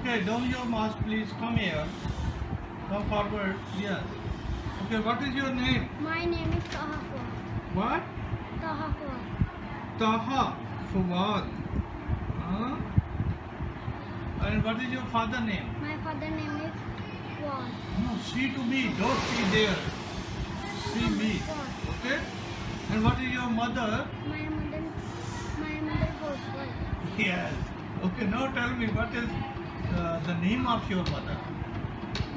Okay, don't your mask, please. Come here. Come forward. Yes. Okay, what is your name? My name is Taha Fuad. What? Taha Fuad. Taha Fuad. Huh? And what is your father name? My father name is Fuad. No, see to me. Don't see there. See me. Fuad. Okay? And what is your mother? My mother housewife. Yes. Okay, now tell me what is the name of your mother?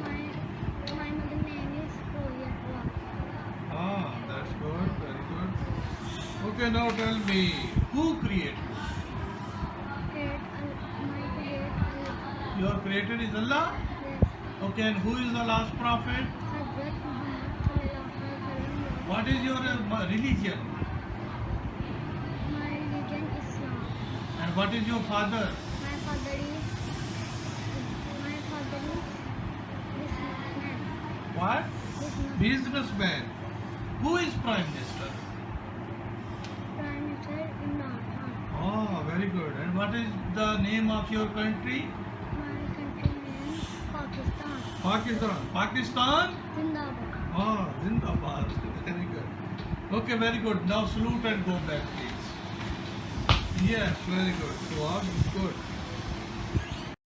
My mother name is Rolia Fuad. Ah, that's good. Very good. Okay, now tell me who created you? My creator Allah. Your creator is Allah? Yes. Okay, and who is the last prophet? Hazrat Muhammad sallallahu alaihi wasallam. What is your religion? My religion Islam. And what is your father? My father is businessman. What? Business. Businessman. Who is Prime Minister? Prime Minister Imran Khan. Oh, very good. And what is the name of your country? My country name is Pakistan. Pakistan. Pakistan? Zindabad. Oh, Zindabad. Very good. Okay, very good. Now salute and go back, please. Yes, very good. So, good.